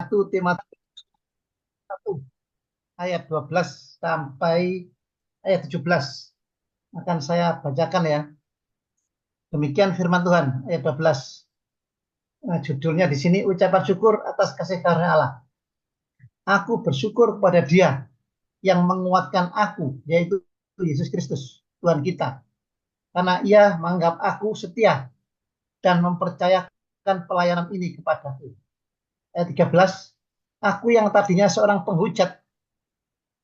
1 Timotius 1 ayat 12 sampai ayat 17 akan saya bacakan ya. Demikian firman Tuhan ayat 12. Nah, judulnya di sini ucapan syukur atas kasih karunia Allah. Aku bersyukur kepada Dia yang menguatkan aku, yaitu Yesus Kristus, Tuhan kita. Karena Ia menganggap aku setia dan mempercayakan pelayanan ini kepadaku. Ayat 13, aku yang tadinya seorang penghujat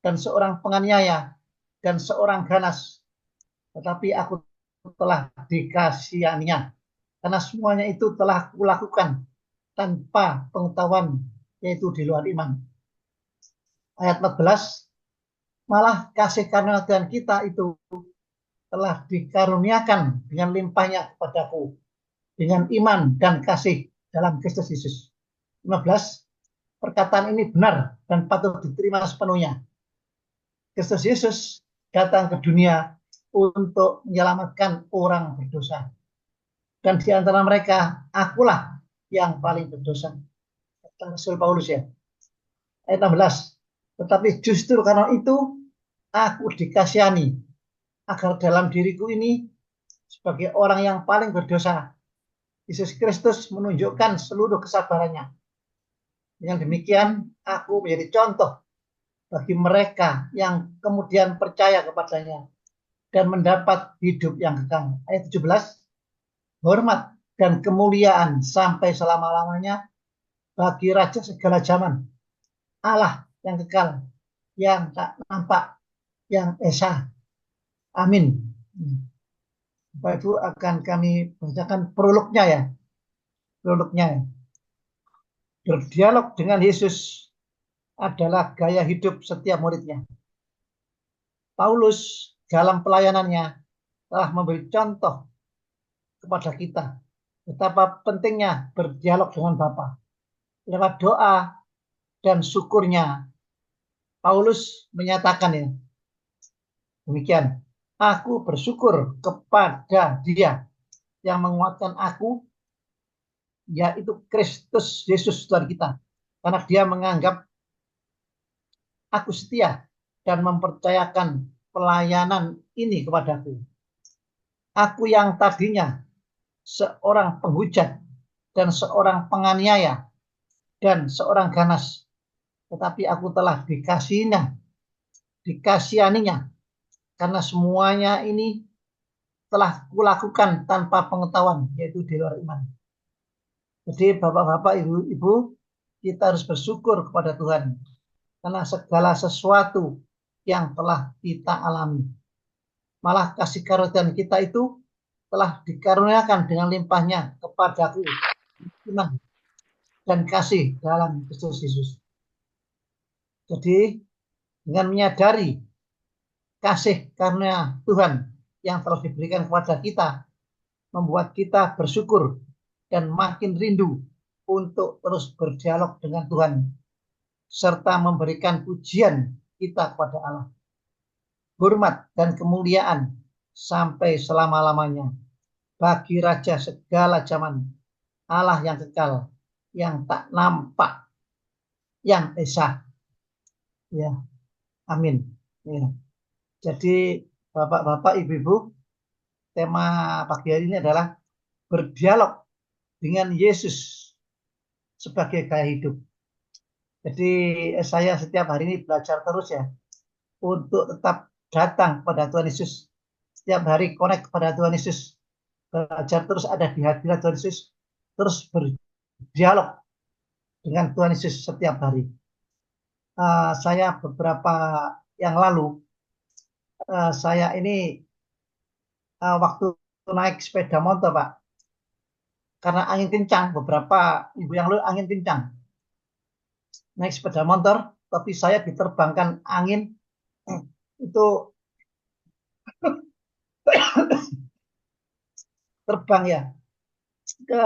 dan seorang penganiaya dan seorang ganas, tetapi aku telah dikasihaninya. Karena semuanya itu telah kulakukan tanpa pengetahuan, yaitu di luar iman. Ayat 14, malah kasih karunia Tuhan kita itu telah dikaruniakan dengan limpahnya kepadaku, dengan iman dan kasih dalam Kristus Yesus. 15, perkataan ini benar dan patut diterima sepenuhnya. Kristus Yesus datang ke dunia untuk menyelamatkan orang berdosa. Dan di antara mereka, akulah yang paling berdosa. Rasul Paulus ya. Ayat 16. Tetapi justru karena itu, aku dikasihani, agar dalam diriku ini, sebagai orang yang paling berdosa, Yesus Kristus menunjukkan seluruh kesabarannya. Dengan demikian, aku menjadi contoh bagi mereka yang kemudian percaya kepadanya dan mendapat hidup yang kekal. Ayat 17, hormat dan kemuliaan sampai selama-lamanya bagi Raja segala zaman, Allah yang kekal, yang tak nampak, yang esa. Amin. Bapak Ibu akan kami bacakan prolognya ya. Prolognya. Berdialog dengan Yesus adalah gaya hidup setiap muridnya. Paulus dalam pelayanannya telah memberi contoh kepada kita betapa pentingnya berdialog dengan Bapa. Lewat doa dan syukurnya, Paulus menyatakan ya, demikian, aku bersyukur kepada Dia yang menguatkan aku, yaitu Kristus Yesus Tuhan kita, karena Dia menganggap aku setia dan mempercayakan pelayanan ini kepadaku. Aku yang tadinya seorang penghujat dan seorang penganiaya dan seorang ganas, tetapi aku telah dikasihaninya, karena semuanya ini telah kulakukan tanpa pengetahuan, yaitu di luar iman. Jadi bapak-bapak, ibu-ibu, kita harus bersyukur kepada Tuhan karena segala sesuatu yang telah kita alami. Malah kasih karunia kita itu telah dikaruniakan dengan limpahnya kepadaku, iman dan kasih dalam Kristus Yesus. Jadi dengan menyadari kasih karunia Tuhan yang telah diberikan kepada kita, membuat kita bersyukur dan makin rindu untuk terus berdialog dengan Tuhan, serta memberikan pujian kita kepada Allah. Hormat dan kemuliaan sampai selama-lamanya bagi Raja segala zaman, Allah yang kekal, yang tak nampak, yang esa. Ya, amin. Ya. Jadi bapak-bapak, ibu-ibu, tema pagi hari ini adalah berdialog dengan Yesus sebagai gaya hidup. Jadi saya setiap hari ini belajar terus ya untuk tetap datang kepada Tuhan Yesus. Setiap hari connect kepada Tuhan Yesus. Belajar terus ada di hadirat Tuhan Yesus. Terus berdialog dengan Tuhan Yesus setiap hari. Saya beberapa yang lalu, saya ini waktu naik sepeda motor, Pak. Karena angin kencang, beberapa minggu yang lalu angin kencang. Naik sepeda motor, tapi saya diterbangkan angin itu terbang ya ke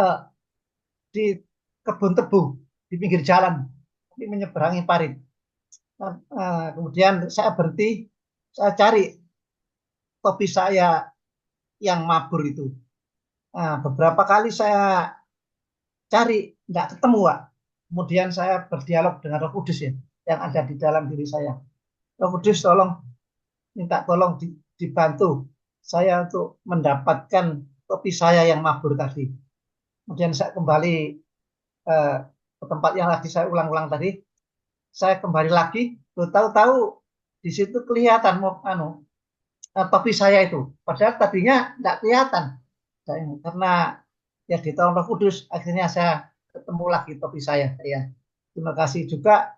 di kebun tebu di pinggir jalan, tapi menyeberangi parit. Kemudian saya berhenti, saya cari topi saya yang mabur itu. Beberapa kali saya cari, nggak ketemu, Pak. Kemudian saya berdialog dengan Roh Kudus ya, yang ada di dalam diri saya. Roh Kudus tolong, minta tolong dibantu saya untuk mendapatkan topi saya yang mabur tadi. Kemudian saya kembali eh, ke tempat yang lagi saya ulang-ulang tadi. Saya kembali lagi, tahu-tahu di situ kelihatan mau topi saya itu. Padahal tadinya tidak kelihatan. Karena ya di tahun Roh Kudus akhirnya saya ketemu lagi topi saya. Ya. Terima kasih juga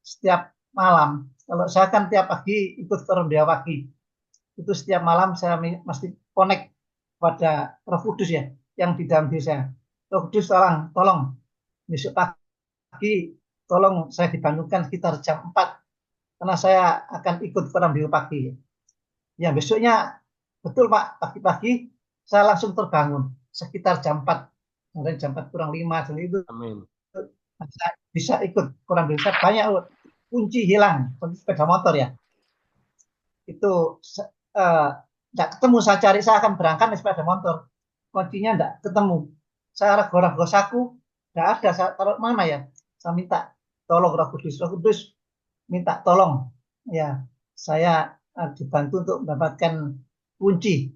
setiap malam. Kalau saya kan tiap pagi ikut ke Rondia Pagi. Itu setiap malam saya mesti connect pada Roh Kudus ya yang di dalam diri saya. Roh Kudus tolong besok pagi tolong saya dibangunkan sekitar jam 4 karena saya akan ikut ke Rondia Pagi. Ya besoknya betul Pak, pagi-pagi saya langsung terbangun sekitar jam 4. Mungkin jam 4 kurang 5 jadi itu Amin. bisa ikut kurang bisa banyak kunci hilang kunci sepeda motor ya itu eh, nggak ketemu saya cari saya akan berangkat naik sepeda motor kuncinya nggak ketemu saya ragu-ragu saku nggak ada saya taruh mana ya saya minta tolong Roh Kudus minta tolong ya saya dibantu untuk mendapatkan kunci.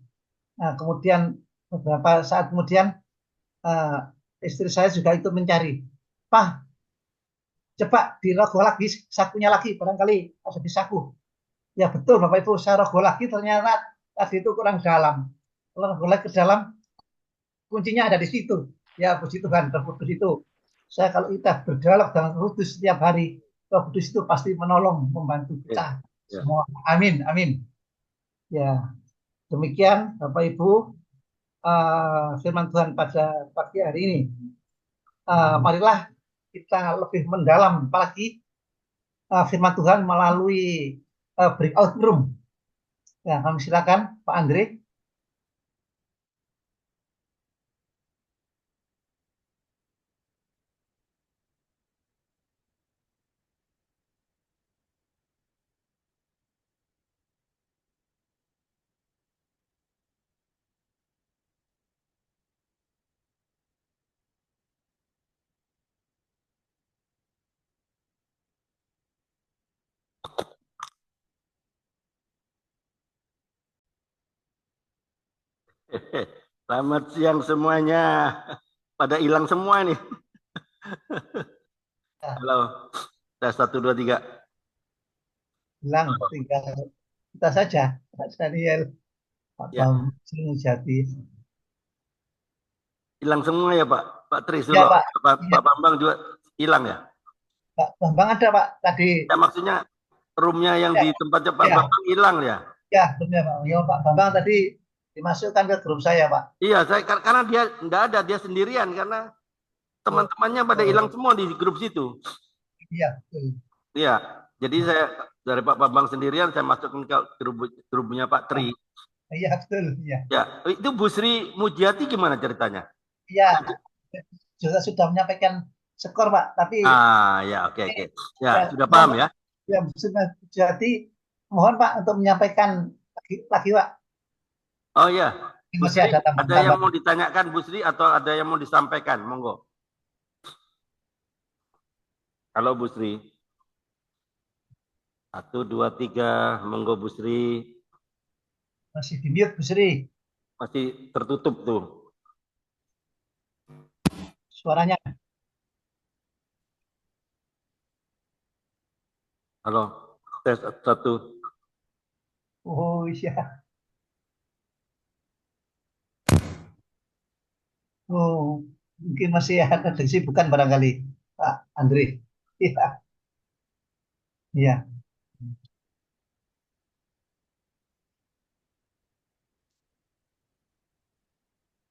Nah, kemudian beberapa saat kemudian eh, istri saya juga itu mencari Pak coba dirogoh lagi sakunya lagi barangkali ada di saku ya betul Bapak Ibu saya rogoh lagi ternyata tadi itu kurang dalam kalau rogoh lagi ke dalam kuncinya ada di situ ya puji Tuhan Roh Kudus itu saya kalau kita berdialog dengan Roh Kudus setiap hari Roh Kudus itu pasti menolong membantu Ya, kita ya. semua amin amin ya demikian Bapak Ibu firman Tuhan pada pagi hari ini marilah kita lebih mendalam apalagi firman Tuhan melalui breakout room. Ya, kami silakan Pak Andre. Selamat siang semuanya. Pada hilang semua nih. Ya, Halo. Tes 1, 2, 3. bilang tinggal kita saja, Pak Daniel, Pak Ya, Bambang Jati. hilang semua ya Pak. Pak Tris Ya dulu. Pak, ya, Pak Bambang juga hilang ya. Pak Bambang ada Pak tadi. Ya maksudnya roomnya yang Ya, di tempatnya Pak ya, Bambang hilang ya. ya, benar Pak. Ya, Pak Bambang tadi dimasukkan ke grup saya Pak. Iya, saya karena dia enggak ada, dia sendirian karena Oh, teman-temannya pada hilang oh, semua di grup situ. iya, betul. Iya, jadi saya dari Pak Bambang sendirian saya masukin ke grupnya Pak Tri. Iya, betul. Iya, Ya, itu Bu Sri Mujiati gimana ceritanya? iya. Juga sudah menyampaikan skor Pak, tapi Ah, ya, oke, ini oke. Ya, ya, sudah mohon paham Pak, ya. ya sudah jadi mohon Pak untuk menyampaikan lagi Pak. Oh ya, Bu Masih Sri, ada ada yang tambahan-tambahan. mau ditanyakan Bu Sri atau ada yang mau disampaikan? Monggo. Halo Bu Sri. 1, 2, 3, monggo Bu Sri. Masih di mute Bu Sri Masih tertutup tuh. suaranya. Halo, tes 1. Oh iya. Oh mungkin masih ada kesibukan barangkali Pak Andre. Iya, iya.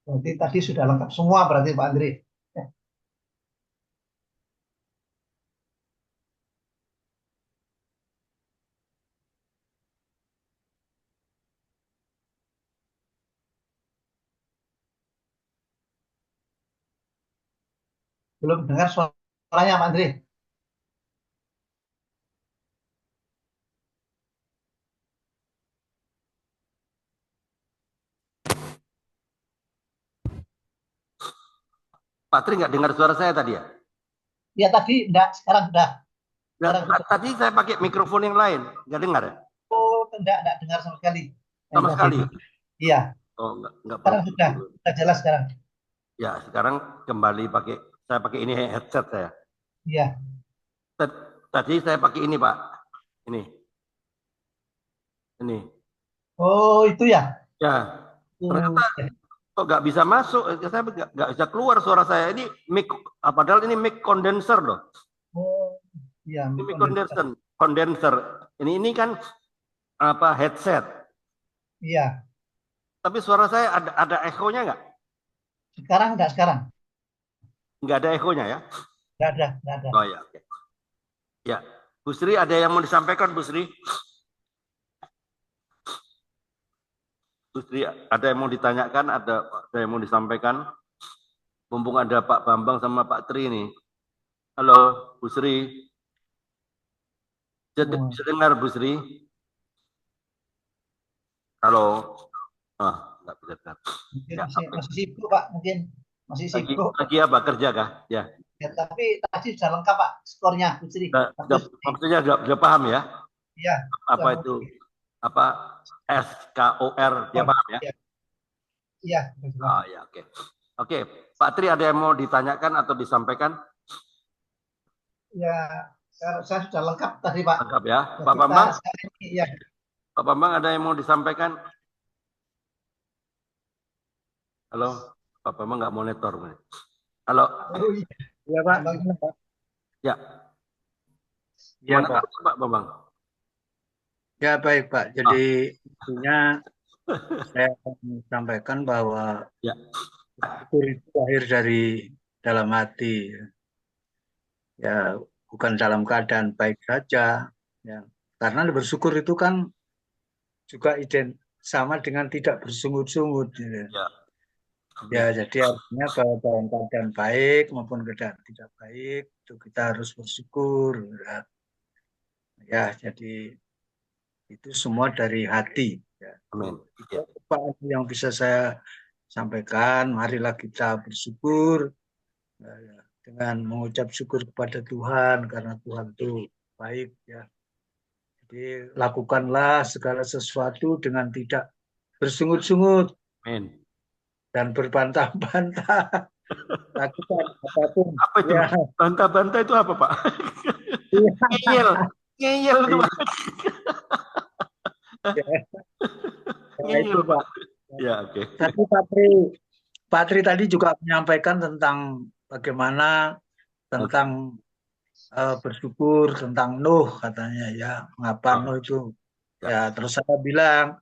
Berarti tadi sudah lengkap semua berarti Pak Andre. Ya, belum dengar suaranya Pak Andre. Pak Tri nggak dengar suara saya tadi ya? Ya tadi enggak, sekarang sudah. Nah, Sekarang sudah. tadi saya pakai mikrofon yang lain, nggak dengar ya? Oh, enggak dengar sama sekali. Yang Sama tadi sekali. itu. Iya, Oh, nggak perlu. sekarang sudah. Sudah jelas sekarang. Ya, sekarang kembali pakai, saya pakai ini headset saya. Iya. Tadi saya pakai ini, Pak. Ini. Oh, itu ya. Ya, ternyata Oh, ya. kok nggak bisa masuk. Saya nggak bisa keluar suara saya. Ini mic, padahal ini mic condenser loh. Oh, iya, Ini mic mic condenser. condenser. Ini kan apa headset. Iya. Tapi suara saya ada echo-nya nggak? Sekarang enggak sekarang. Nggak ada echo-nya ya? Enggak ada, enggak ada. Oh ya, oke. Ya, Bu Sri ada yang mau disampaikan, Bu Sri? Bu Sri ada yang mau ditanyakan? Ada yang mau disampaikan? Mumpung ada Pak Bambang sama Pak Tri nih. Halo, Bu Sri. Oh, Bisa dengar, Bu Sri? Halo. Ah, nggak bisa dengar. mungkin Ya, masih, oke. masih sibuk, Pak. Mungkin masih Lagi sibuk. lagi apa kerja kah? Ya. Ya, tapi tadi sudah lengkap, Pak. Skornya, Putri. Bagus. Maksudnya sudah paham ya? Iya, sudah Apa itu? mengerti. Apa SKOR dia Oh, paham ya? iya, iya, sudah jelas. Oh ya, oke. Oke, Pak Tri ada yang mau ditanyakan atau disampaikan? Ya, saya sudah lengkap tadi, Pak. Lengkap ya. Ya, Pak kita Bambang? sekarang ini, ya. Pak Bambang ada yang mau disampaikan? Halo? Pak Bambang nggak monitor. Halo? Oh, iya. Ya Pak, Bambang. gimana Pak? Ya, Ya gimana Pak. Pak Bambang? Ya baik Pak. Jadi Ah, intinya saya akan sampaikan bahwa ya, syukur itu lahir dari dalam hati. Ya bukan dalam keadaan baik saja. Ya. Karena bersyukur itu kan juga sama dengan tidak bersungut-sungut. Gitu. ya, Ya ya, jadi artinya bahwa dalam keadaan baik maupun keadaan tidak baik itu kita harus bersyukur. Ya jadi itu semua dari hati. Ya. amin. Itu Ya, Pak yang bisa saya sampaikan. Marilah kita bersyukur dengan mengucap syukur kepada Tuhan karena Tuhan itu baik ya. Jadi lakukanlah segala sesuatu dengan tidak bersungut-sungut amin. dan berbantah-bantah. Lakukan apapun Apa itu? ya. Bantah-bantah itu apa, Pak? Ngeyel. Ngeyel itu, Pak. Ya, ya, itu Ngeyel, Pak. Pak. Ya, oke. Tapi Pak Tri tadi juga menyampaikan tentang bagaimana Oke. tentang bersyukur tentang Nuh katanya ya mengapa Oh, Nuh itu ya. ya terus saya bilang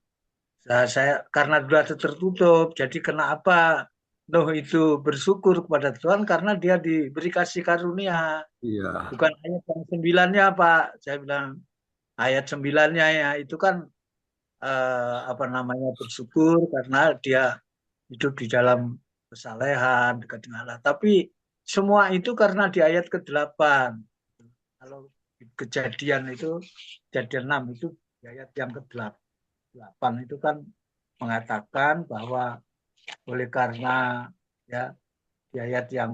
saya karena sudah tertutup jadi kenapa Nuh itu bersyukur kepada Tuhan karena dia diberi kasih karunia Iya. bukan ayat yang sembilannya Pak saya bilang ayat sembilannya ya itu kan apa namanya bersyukur karena dia hidup di dalam kesalehan dekat dengan Allah tapi semua itu karena di ayat ke-8. Kalau kejadian itu, kejadian 6 itu di ayat yang ke-8 itu kan mengatakan bahwa oleh karena ya di ayat yang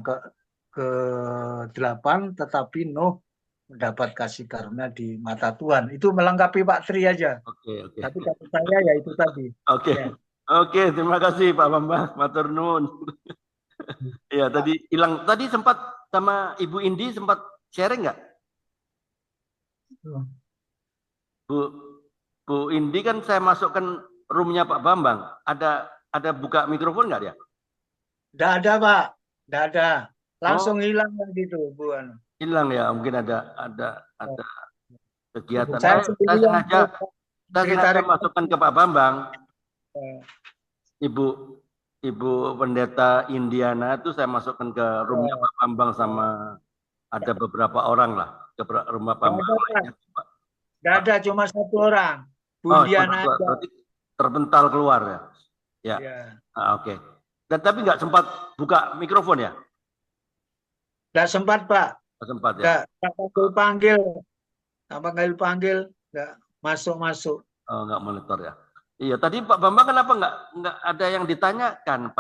ke-8 tetapi Nuh mendapat kasih karunia di mata Tuhan. Itu melengkapi Pak Tri aja. Oke, oke. Tapi kata saya ya itu tadi. Oke. Ya. Oke, terima kasih Pak Bambang. Matur nuwun. Iya, tadi hilang. Tadi sempat sama Ibu Indi sempat sharing nggak? Bu Bu Indi kan saya masukkan roomnya Pak Bambang. Ada buka mikrofon nggak dia? Tidak ada Pak, tidak ada. Langsung Oh, hilang gitu Bu. hilang ya. Mungkin ada kegiatan. Saya sendirian Saya sengaja ditarik. masukkan ke Pak Bambang. Ibu Ibu Pendeta Indiana itu saya masukkan ke rumahnya Pak Bambang sama ada beberapa orang lah ke rumah Pak Tidak Bambang ada Pak, lainnya. tidak ada cuma satu orang. Oh, cuma Bundian dua. aja. Berarti terpental keluar ya. Ya, Ya. oke. Dan tapi nggak sempat buka mikrofon ya? Tidak sempat Pak, Nggak sempat ya? tidak panggil, apa panggil, nggak masuk. Oh, nggak monitor ya? Iya, tadi Pak Bambang kenapa nggak ada yang ditanyakan?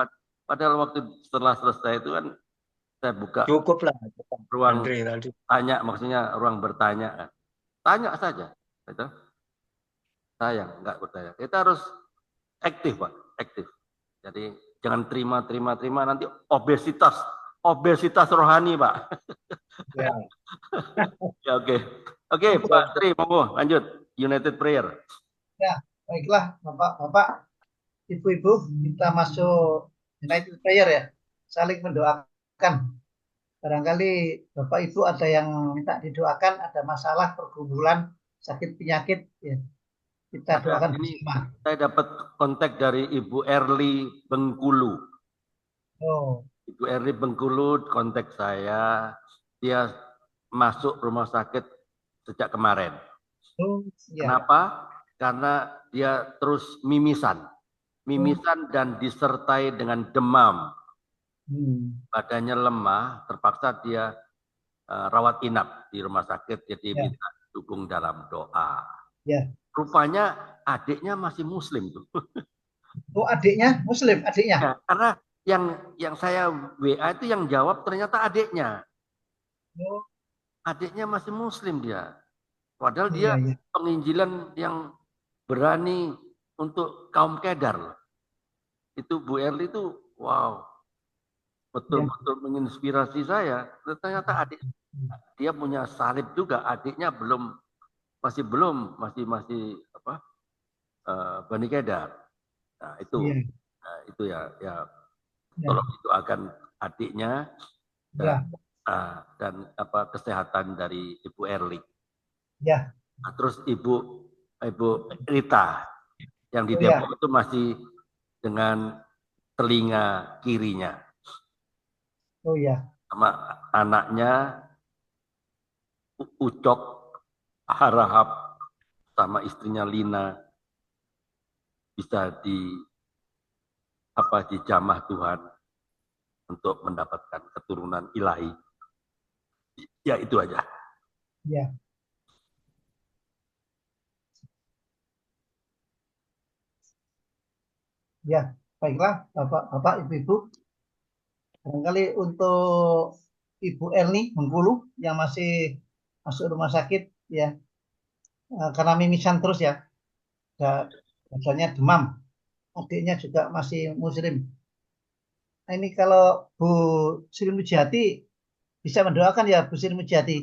Padahal waktu setelah selesai itu kan Saya buka Cukup lah, ruang Andre tadi. tanya, maksudnya ruang bertanya. Tanya saja. Gitu. Sayang, nggak bertanya. Kita harus aktif, Pak. Aktif. Jadi jangan terima, nanti obesitas. Obesitas rohani, Pak. Ya. Ya, oke. Oke, Pak Tri, monggo lanjut. United Prayer. Ya, baiklah Bapak-bapak, Ibu-ibu, kita masuk United Prayer ya. Saling mendoakan. Barangkali Bapak Ibu ada yang minta didoakan, ada masalah pergumulan, sakit penyakit, ya. Kita Ada doakan ini, bersama. saya dapat kontak dari Ibu Erli Bengkulu. Oh, Ibu Erli Bengkulu kontak saya. Dia masuk rumah sakit sejak kemarin. oh, ya. Kenapa? Karena dia terus mimisan. Mimisan dan disertai dengan demam. Badannya lemah, terpaksa dia rawat inap di rumah sakit, jadi Ya. minta dukung dalam doa. Ya. Rupanya adiknya masih Muslim tuh. Oh, adiknya Muslim, adiknya. Ya, karena yang saya WA itu yang jawab ternyata adiknya. Oh, Adiknya masih Muslim dia. Padahal dia iya, iya. penginjilan yang berani untuk kaum kedar. Itu Bu Erli itu, wow, betul-betul menginspirasi saya. Ternyata adik dia punya salib juga, adiknya masih apa, Bani Kedar. Nah, itu ya tolong doakan adiknya dan apa kesehatan dari Ibu Erli. Ya. Nah, terus Ibu Rita yang di Depok itu masih dengan telinga kirinya. Oh ya. Sama anaknya Ucok Harahap sama istrinya Lina bisa dijamah Tuhan untuk mendapatkan keturunan ilahi. Ya itu aja. Ya. Ya, baiklah Bapak, Ibu-ibu. Barangkali untuk Ibu Erni Bengkulu yang masih masuk rumah sakit ya, karena mimisan terus ya, badannya demam. Adiknya juga masih Muslim. Nah, ini kalau Bu Sri Mujiati bisa mendoakan ya, Bu Sri Mujiati.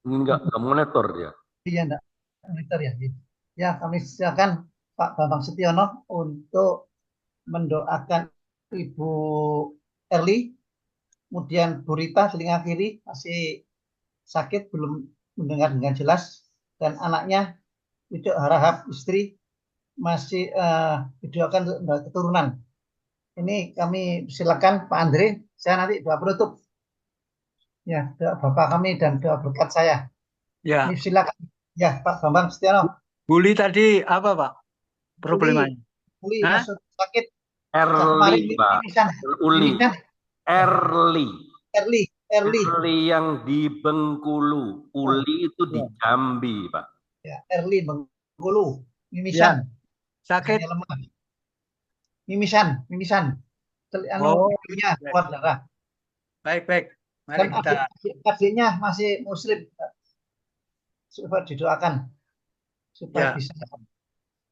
Ini enggak monitor dia. Iya, enggak monitor ya. Ya, kami silakan Pak Bambang Setiono untuk mendoakan Ibu Erli, kemudian Bu Rita telinga kiri masih sakit, belum mendengar dengan jelas, dan anaknya Ucok Harahap istri masih didoakan untuk keturunan. Ini kami silakan Pak Andre, saya nanti doa penutup. Ya, doa Bapak kami dan doa berkat saya. Ya. Ini silakan. Ya, Pak Bambang Setiono. Buli tadi apa, Pak? Problemanya? Uli masuk sakit. Erli, Pak. Uli. Mimisan. Erli. Erli. Erli yang di Bengkulu. Uli itu di Jambi, Pak. Ya, Erli Bengkulu. Mimisan. Ya. Sakit. Lemah. Mimisan. Hidungnya keluar darah. Baik. Mari Dan kita. adiknya masih Muslim. Coba didoakan supaya bisa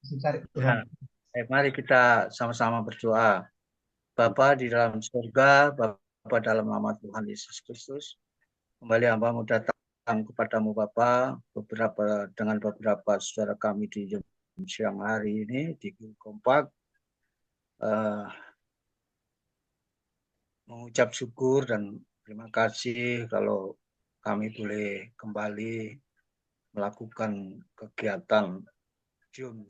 dicari Tuhan. Ya. Mari kita sama-sama berdoa. Bapa di dalam surga, Bapa dalam nama Tuhan Yesus Kristus, kembali hamba-Mu datang kepadamu Bapa, dengan beberapa saudara kami di siang hari ini di Kompak, mengucap syukur dan terima kasih kalau kami boleh kembali melakukan kegiatan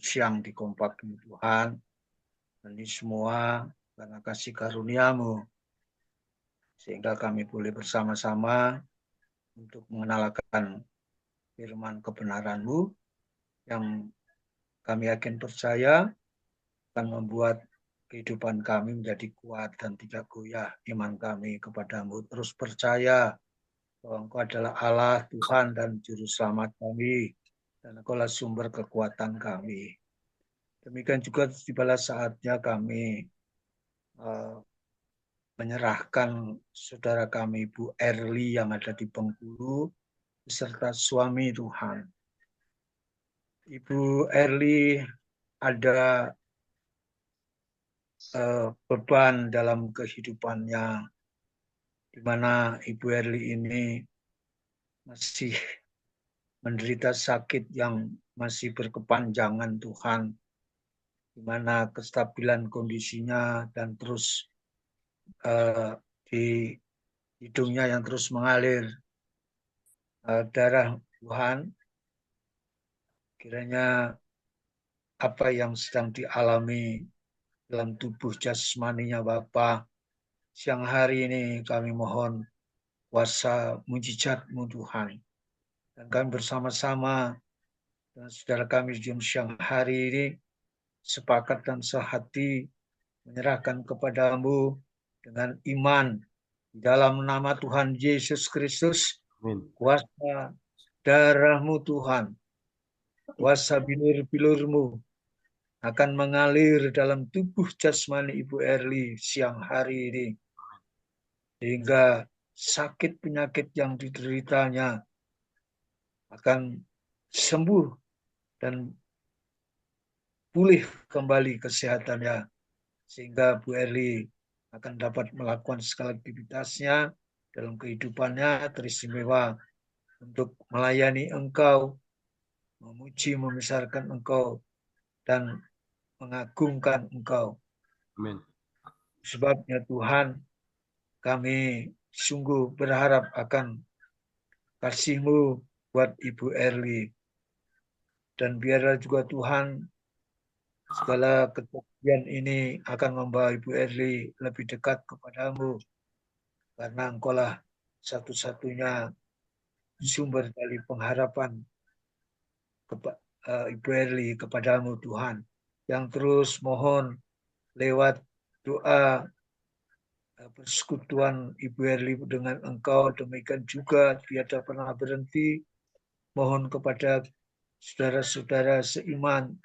siang di Kompak ini Tuhan. Ini semua karena kasih karunia-Mu, sehingga kami boleh bersama-sama untuk mengenalkan firman kebenaran-Mu yang kami yakin percaya akan membuat kehidupan kami menjadi kuat dan tidak goyah iman kami kepadamu. Terus percaya bahwa Engkau adalah Allah, Tuhan dan Juru Selamat kami, dan Engkau adalah sumber kekuatan kami. Demikian juga tibalah saatnya kami menyerahkan saudara kami Bu Erli yang ada di Bengkulu beserta suami Tuhan. Ibu Erli ada beban dalam kehidupannya, di mana Ibu Erli ini masih menderita sakit yang masih berkepanjangan Tuhan, di mana kestabilan kondisinya dan terus di hidungnya yang terus mengalir darah Tuhan. Kiranya apa yang sedang dialami dalam tubuh jasmaninya Bapa, siang hari ini kami mohon kuasa mujizat-Mu Tuhan. Dan kami bersama-sama dengan saudara kami di siang hari ini sepakat dan sehati menyerahkan kepadamu dengan iman di dalam nama Tuhan Yesus Kristus. Amin. Kuasa darah-Mu Tuhan, kuasa bilur-bilur-Mu akan mengalir dalam tubuh jasmani Ibu Erli siang hari ini, sehingga sakit penyakit yang dideritanya akan sembuh dan pulih kembali kesehatannya, sehingga Bu Erli akan dapat melakukan segala aktivitasnya dalam kehidupannya teristimewa untuk melayani Engkau, memuji, membesarkan Engkau, dan mengagungkan Engkau. Amin. Sebabnya Tuhan, kami sungguh berharap akan kasih-Mu buat Ibu Erli. Dan biarlah juga Tuhan, segala kejadian ini akan membawa Ibu Erli lebih dekat kepadamu. Karena Engkaulah satu-satunya sumber dari pengharapan Ibu Erli kepadamu Tuhan. Yang terus mohon lewat doa persekutuan Ibu Erli dengan Engkau, demikian juga tiada pernah berhenti mohon kepada saudara-saudara seiman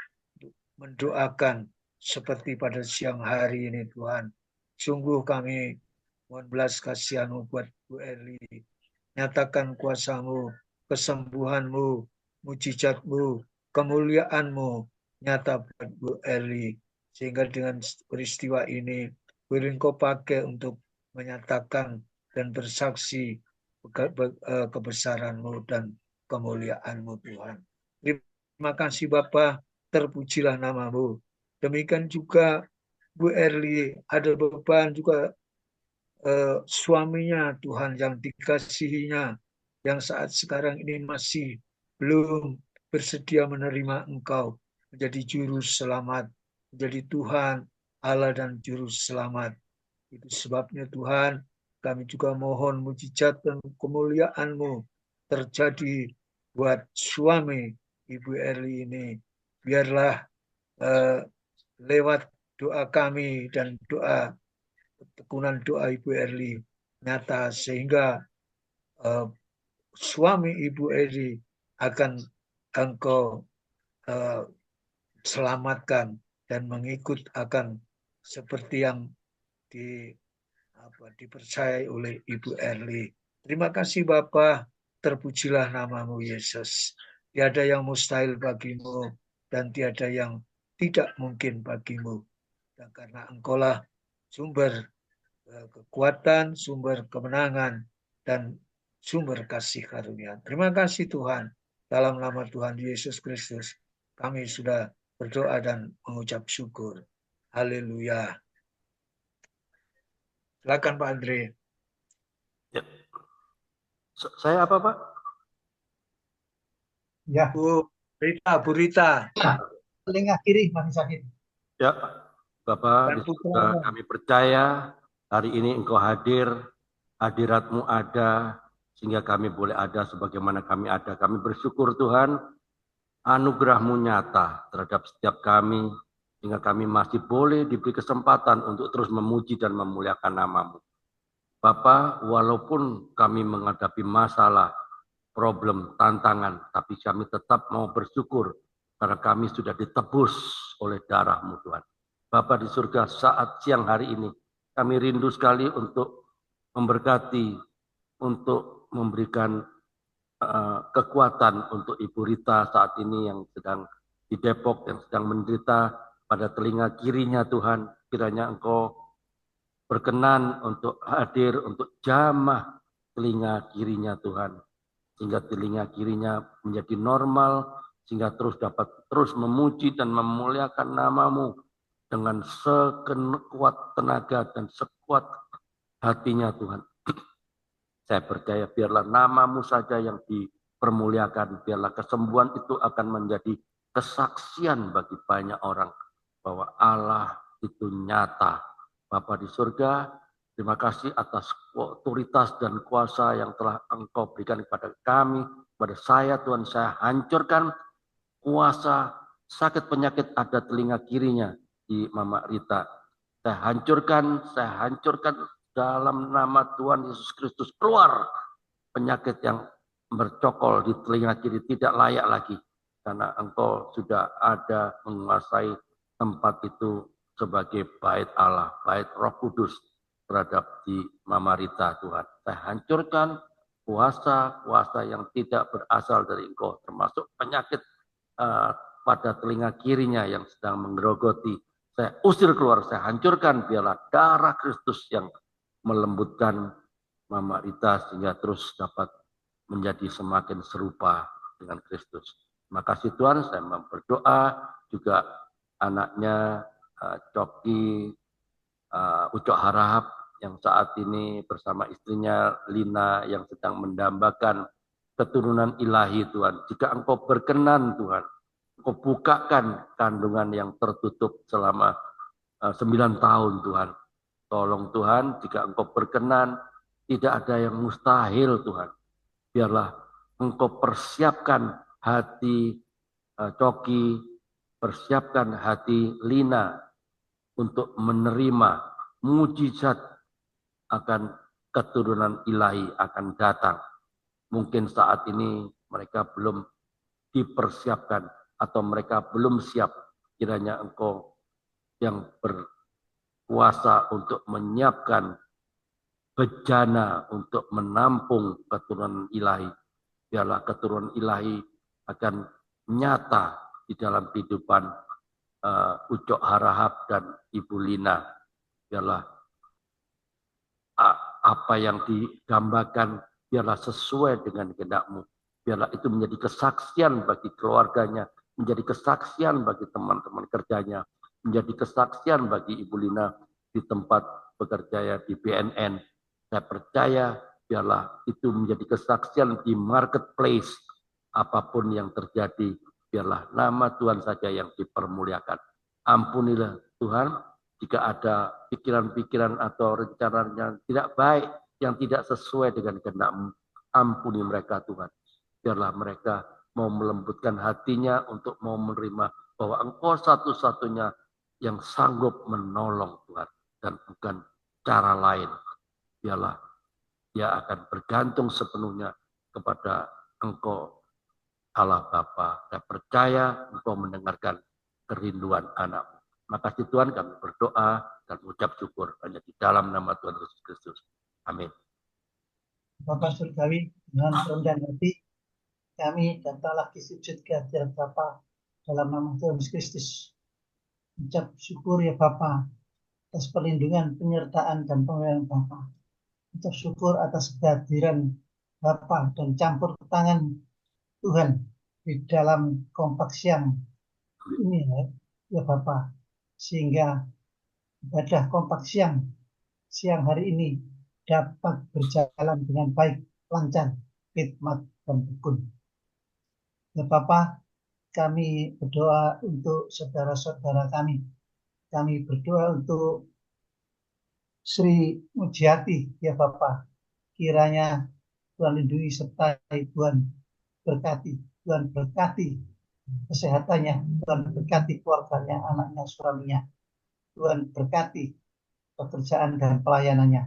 mendoakan seperti pada siang hari ini Tuhan. Sungguh kami mohon belas kasihan-Mu buat Bu Erli. Nyatakan kuasa-Mu, kesembuhan-Mu, mujizat-Mu, kemuliaan-Mu nyata buat Bu Erli. Sehingga dengan peristiwa ini boleh Engkau pakai untuk menyatakan dan bersaksi kebesaran-Mu dan kemuliaan-Mu Tuhan. Terima kasih Bapa, terpujilah nama-Mu. Demikian juga Bu Erli ada beban juga suaminya Tuhan yang dikasihinya, yang saat sekarang ini masih belum bersedia menerima Engkau menjadi juru selamat, menjadi Tuhan Allah dan juru selamat. Itu sebabnya Tuhan, kami juga mohon mujizat dan kemuliaan-Mu terjadi buat suami Ibu Erli ini. Biarlah lewat doa kami dan doa tekunan doa Ibu Erli nyata, sehingga suami Ibu Erli akan Engkau selamatkan dan mengikut akan seperti yang dipercayai oleh Ibu Erli. Terima kasih Bapa, terpujilah nama-Mu Yesus. Tiada yang mustahil bagi-Mu dan tiada yang tidak mungkin bagi-Mu. Dan karena Engkaulah sumber kekuatan, sumber kemenangan, dan sumber kasih karunia. Terima kasih Tuhan. Dalam nama Tuhan Yesus Kristus, kami sudah berdoa dan mengucap syukur. Haleluya. Silakan Pak Andre. Ya. Saya apa Pak? Ya, Bu Rita. telinga kiri masih sakit. Ya, Bapak, di surga kami percaya hari ini Engkau hadir, hadirat-Mu ada, sehingga kami boleh ada sebagaimana kami ada. Kami bersyukur Tuhan, anugerah-Mu nyata terhadap setiap kami, sehingga kami masih boleh diberi kesempatan untuk terus memuji dan memuliakan nama-Mu. Bapak, walaupun kami menghadapi masalah, problem, tantangan, tapi kami tetap mau bersyukur karena kami sudah ditebus oleh darah-Mu Tuhan. Bapa di surga, saat siang hari ini Kami rindu sekali untuk memberkati, untuk memberikan kekuatan untuk Ibu Rita saat ini yang sedang di Depok, yang sedang menderita pada telinga kirinya Tuhan. Kiranya Engkau berkenan untuk hadir, untuk jamah telinga kirinya Tuhan. Sehingga telinga kirinya menjadi normal, sehingga terus dapat terus memuji dan memuliakan nama-Mu dengan sekuat tenaga dan sekuat hatinya Tuhan. Saya percaya biarlah nama-Mu saja yang dipermuliakan, biarlah kesembuhan itu akan menjadi kesaksian bagi banyak orang bahwa Allah itu nyata. Bapa di surga, terima kasih atas otoritas dan kuasa yang telah Engkau berikan kepada kami, kepada saya Tuhan. Saya hancurkan kuasa sakit penyakit ada telinga kirinya di Mama Rita. Saya hancurkan dalam nama Tuhan Yesus Kristus. Keluar penyakit yang bercokol di telinga kiri, tidak layak lagi. Karena Engkau sudah ada menguasai tempat itu sebagai bait Allah, bait Roh Kudus terhadap di Mama Rita Tuhan. Saya hancurkan kuasa-kuasa yang tidak berasal dari Engkau, termasuk penyakit pada telinga kirinya yang sedang menggerogoti. Saya usir keluar, saya hancurkan, biarlah darah Kristus yang melembutkan Mama Rita sehingga terus dapat menjadi semakin serupa dengan Kristus. Terima kasih Tuhan, saya berdoa juga anaknya Coki Ucok Harahap yang saat ini bersama istrinya Lina yang sedang mendambakan keturunan ilahi Tuhan. Jika Engkau berkenan Tuhan, Engkau bukakan kandungan yang tertutup selama 9 tahun Tuhan. Tolong Tuhan, jika Engkau berkenan, tidak ada yang mustahil Tuhan. Biarlah Engkau persiapkan hati Coki, persiapkan hati Lina untuk menerima mujizat akan keturunan ilahi akan datang. Mungkin saat ini mereka belum dipersiapkan atau mereka belum siap. Kiranya Engkau yang berkuasa untuk menyiapkan bejana untuk menampung keturunan ilahi. Biarlah keturunan ilahi akan nyata di dalam kehidupan Ucok Harahap dan Ibu Lina. Biarlah apa yang digambarkan biarlah sesuai dengan kehendak-Mu. Biarlah itu menjadi kesaksian bagi keluarganya, menjadi kesaksian bagi teman-teman kerjanya, menjadi kesaksian bagi Ibu Lina di tempat bekerja di BNN. Saya percaya biarlah itu menjadi kesaksian di marketplace. Apapun yang terjadi, biarlah nama Tuhan saja yang dipermuliakan. Ampunilah Tuhan, jika ada pikiran-pikiran atau rencana yang tidak baik, yang tidak sesuai dengan kehendak-Mu, ampuni mereka Tuhan. Biarlah mereka mau melembutkan hatinya untuk mau menerima bahwa Engkau satu-satunya yang sanggup menolong Tuhan. Dan bukan cara lain. Biarlah dia akan bergantung sepenuhnya kepada Engkau Allah Bapa. Saya percaya Engkau mendengarkan kerinduan anak-Mu. Makasih Tuhan, kami berdoa dan ucap syukur hanya di dalam nama Tuhan Yesus Kristus. Amin. Bapak Surgawi, dengan kerendahan hati, kami datang lagi sujud ke hadirat Bapa dalam nama Tuhan Yesus Kristus. Ucap syukur ya Bapa atas perlindungan, penyertaan, dan pemeliharaan Bapa. Ucap syukur atas kehadiran Bapa dan campur tangan Tuhan di dalam kompak siang ini ya Bapa. Sehingga ibadah kompak siang hari ini dapat berjalan dengan baik, lancar, khidmat, dan rukun. Ya Bapa, kami berdoa untuk saudara-saudara kami. Kami berdoa untuk Sri Mujiati, ya Bapa. Kiranya Tuhan lindungi sertai Tuhan berkati. Tuhan berkati kesehatannya. Tuhan berkati keluarganya, anaknya, suaminya. Tuhan berkati pekerjaan dan pelayanannya.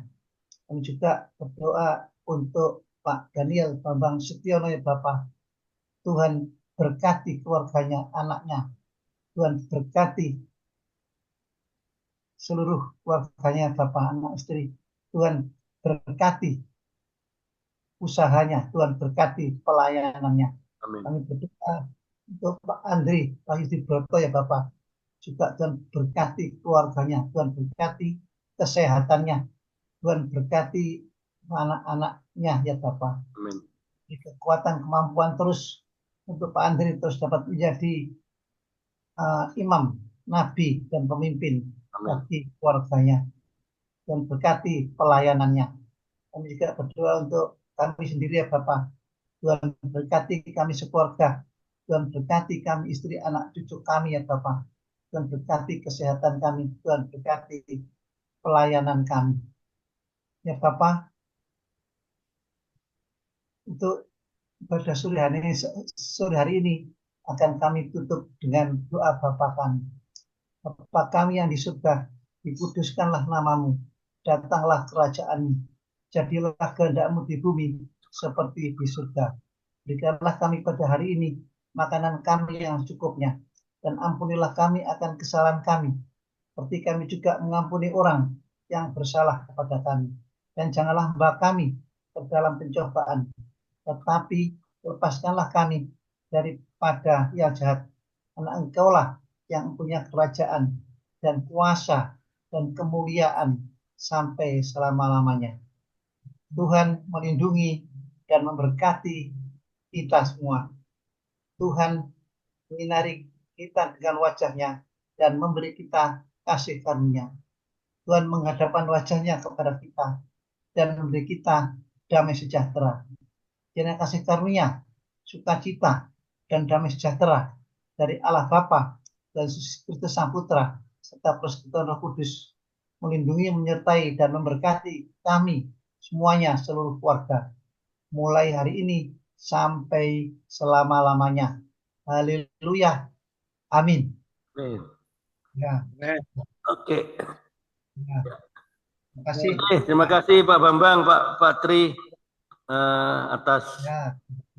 Kami juga berdoa untuk Pak Daniel Bambang Setiono ya Bapak. Tuhan berkati keluarganya, anaknya. Tuhan berkati seluruh keluarganya, Bapak, anak, istri. Tuhan berkati usahanya, Tuhan berkati pelayanannya. Amin. Kami berdoa untuk Pak Andri, Pak Yudi Broto ya Bapak. Juga Tuhan berkati keluarganya, Tuhan berkati kesehatannya, Tuhan berkati anak-anaknya ya Bapak. Amin. Kekuatan, kemampuan terus untuk Pak Andri terus dapat menjadi imam, nabi, dan pemimpin Amin. bagi keluarganya. Dan berkati pelayanannya. Kami juga berdoa untuk kami sendiri ya Bapak. Tuhan berkati kami sekeluarga. Tuhan berkati kami istri, anak, cucu kami ya Bapak. Tuhan berkati kesehatan kami. Tuhan berkati pelayanan kami. Ya Bapak, untuk pada sore hari ini akan kami tutup dengan doa Bapa kami. Bapa kami yang di surga, dikuduskanlah namamu, datanglah kerajaanmu, jadilah kehendak-mu di bumi seperti di surga. Berikanlah kami pada hari ini makanan kami yang cukupnya, dan ampunilah kami akan kesalahan kami, seperti kami juga mengampuni orang yang bersalah kepada kami. Dan janganlah membawa kami ke dalam pencobaan, tetapi lepaskanlah kami daripada yang jahat. Karena Engkaulah yang punya kerajaan dan kuasa dan kemuliaan sampai selama-lamanya. Tuhan melindungi dan memberkati kita semua. Tuhan menyinari kita dengan wajahnya dan memberi kita kasih karunia. Tuhan menghadapkan wajahnya kepada kita dan memberi kita damai sejahtera. Kiranya kasih karunia, sukacita, dan damai sejahtera dari Allah Bapa dan Yesus Kristus Sang Putra serta persekutuan Roh Kudus melindungi, menyertai, dan memberkati kami semuanya, seluruh keluarga, mulai hari ini sampai selama-lamanya. Haleluya. Amin. Amin. Ya, Oke. ya. Terima kasih. Terima kasih Pak Bambang, Pak Tri atas Ya.